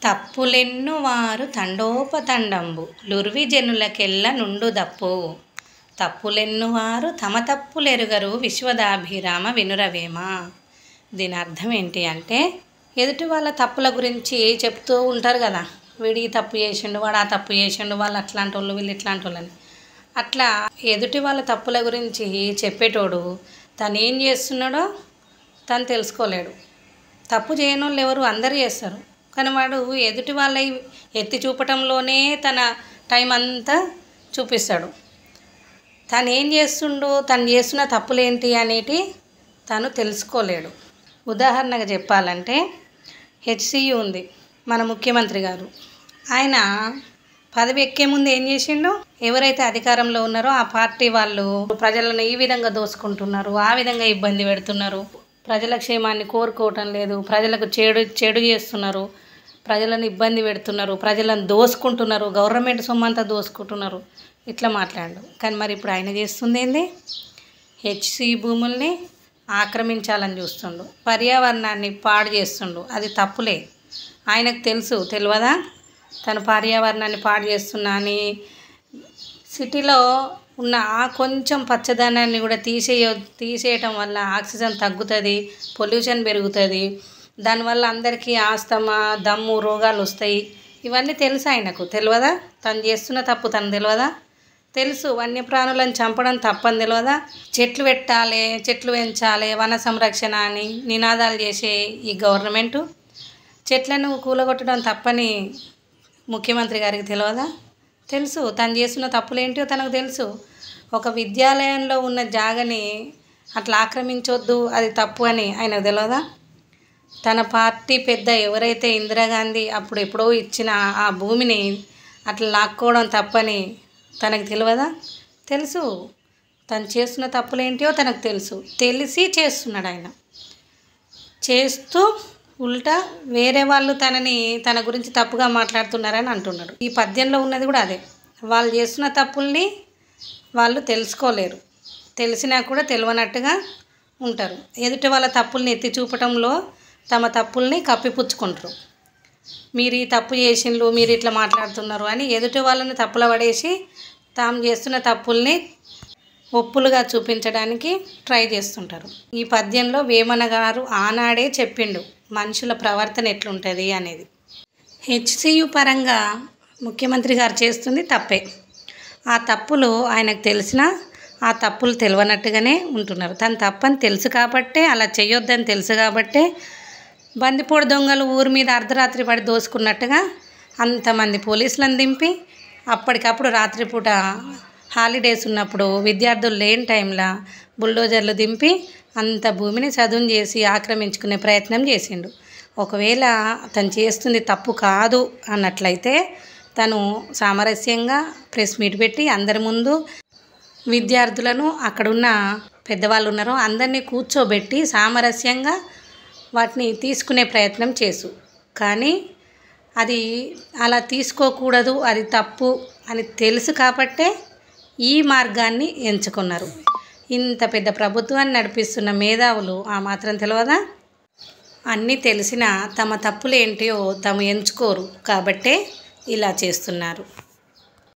తప్పులెన్నువారు తండోపతండంబు లుర్విజనులకెల్ల నుండుదప్పో తప్పులెన్నువారు తమ తప్పులెరుగరు విశ్వదాభిరామ వినురవేమ. దీని అర్థం ఏంటి అంటే, ఎదుటి వాళ్ళ తప్పుల గురించి చెప్తూ ఉంటారు కదా, వీడి ఈ తప్పు చేసిండు, వాడు ఆ తప్పు చేసిండు, వాళ్ళు అట్లాంటి వాళ్ళు వీళ్ళు ఇట్లాంటి వాళ్ళని. అట్లా ఎదుటి వాళ్ళ తప్పుల గురించి చెప్పేటోడు తను ఏం చేస్తున్నాడో తను తెలుసుకోలేడు. తప్పు చేయని వాళ్ళు ఎవరు, అందరు చేస్తారు. కానీ వాడు ఎదుటి వాళ్ళ ఎత్తి చూపటంలోనే తన టైం అంతా చూపిస్తాడు. తను ఏం చేస్తుండో, తను చేస్తున్న తప్పులేంటి అనేటి తను తెలుసుకోలేడు. ఉదాహరణగా చెప్పాలంటే, హెచ్సియు ఉంది, మన ముఖ్యమంత్రి గారు. ఆయన పదవి ఎక్కే ముందు ఏం చేసిండు, ఎవరైతే అధికారంలో ఉన్నారో ఆ పార్టీ వాళ్ళు ప్రజలను ఈ విధంగా దోసుకుంటున్నారు, ఆ విధంగా ఇబ్బంది పెడుతున్నారు, ప్రజల క్షేమాన్ని కోరుకోవటం లేదు, ప్రజలకు చెడు చేస్తున్నారు, ప్రజలను ఇబ్బంది పెడుతున్నారు, ప్రజలను దోసుకుంటున్నారు, గవర్నమెంట్ సొమ్మంతా దోసుకుంటున్నారు, ఇట్లా మాట్లాడు. కానీ మరి ఇప్పుడు ఆయన చేస్తుంది ఏంది, హెచ్సి భూముల్ని ఆక్రమించాలని చూస్తుండు, పర్యావరణాన్ని పాడు చేస్తుండు. అది తప్పులే, ఆయనకు తెలుసు. తెలియదా తను పర్యావరణాన్ని పాడు చేస్తున్నా అని? సిటీలో ఉన్న ఆ కొంచెం పచ్చదనాన్ని కూడా తీసేయటం వల్ల ఆక్సిజన్ తగ్గుతుంది, పొల్యూషన్ పెరుగుతుంది, దానివల్ల అందరికీ ఆస్తమా, దమ్ము రోగాలు వస్తాయి. ఇవన్నీ తెలుసు ఆయనకు. తెలియదా తను చేస్తున్న తప్పు తను తెలియదా? తెలుసు. వన్యప్రాణులను చంపడం తప్పని తెలియదా? చెట్లు పెట్టాలి, చెట్లు పెంచాలి, వన సంరక్షణ అని నినాదాలు చేసే ఈ గవర్నమెంటు చెట్లను కూలగొట్టడం తప్పని ముఖ్యమంత్రి గారికి తెలియదా? తెలుసు. తను చేస్తున్న తప్పులేంటో తనకు తెలుసు. ఒక విద్యాలయంలో ఉన్న జాగని అట్లా ఆక్రమించొద్దు, అది తప్పు అని ఆయనకు తెలియదా? తన పార్టీ పెద్ద ఎవరైతే ఇందిరాగాంధీ అప్పుడు ఎప్పుడో ఇచ్చిన ఆ భూమిని అట్లా లాక్కోవడం తప్పని తనకు తెలియదా? తెలుసు. తను చేస్తున్న తప్పులేంటో తనకు తెలుసు. తెలిసి చేస్తున్నాడు ఆయన. చేస్తూ ఉల్టా వేరే వాళ్ళు తన గురించి తప్పుగా మాట్లాడుతున్నారని అంటున్నాడు. ఈ పద్యంలో ఉన్నది కూడా అదే. వాళ్ళు చేస్తున్న తప్పుల్ని వాళ్ళు తెలుసుకోలేరు, తెలిసినా కూడా తెలియనట్టుగా ఉంటారు. ఎదుటి వాళ్ళ తప్పుల్ని ఎత్తి చూపటంలో తమ తప్పుల్ని కప్పిపుచ్చుకుంటారు. మీరు ఈ తప్పు చేసిండ్రు, మీరు ఇట్లా మాట్లాడుతున్నారు అని ఎదుటి వాళ్ళని తప్పుల పడేసి తాము చేస్తున్న తప్పుల్ని ఒప్పులుగా చూపించడానికి ట్రై చేస్తుంటారు. ఈ పద్యంలో వేమన గారు ఆనాడే చెప్పిండు మనుషుల ప్రవర్తన ఎట్లుంటుంది అనేది. హెచ్సియు పరంగా ముఖ్యమంత్రి గారు చేస్తుంది తప్పే. ఆ తప్పులు ఆయనకు తెలిసినా ఆ తప్పులు తెలియనట్టుగానే ఉంటున్నారు. తను తప్పని తెలుసు కాబట్టే, అలా చేయొద్దని తెలుసు కాబట్టే బందిపోడు దొంగలు ఊరి మీద అర్ధరాత్రి పడి దోసుకున్నట్టుగా అంతమంది పోలీసులను దింపి, అప్పటికప్పుడు రాత్రిపూట హాలిడేస్ ఉన్నప్పుడు విద్యార్థులు లేని టైంలో బుల్డోజర్లు దింపి అంత భూమిని చదును చేసి ఆక్రమించుకునే ప్రయత్నం చేసిండు. ఒకవేళ తను చేస్తుంది తప్పు కాదు అన్నట్లయితే తను సామరస్యంగా ప్రెస్ మీట్ పెట్టి అందరి ముందు విద్యార్థులను, అక్కడున్న పెద్దవాళ్ళు ఉన్నారో అందరినీ కూర్చోబెట్టి సామరస్యంగా వాటిని తీసుకునే ప్రయత్నం చేసు. కానీ అది అలా తీసుకోకూడదు, అది తప్పు అని తెలుసు కాబట్టే ఈ మార్గాన్ని ఎంచుకున్నారు. ఇంత పెద్ద ప్రభుత్వాన్ని నడిపిస్తున్న మేధావులు ఆ మాత్రం తెలియదా? అన్నీ తెలిసినా తమ తప్పులు ఏంటో తాము ఎంచుకోరు కాబట్టే ఇలా చేస్తున్నారు.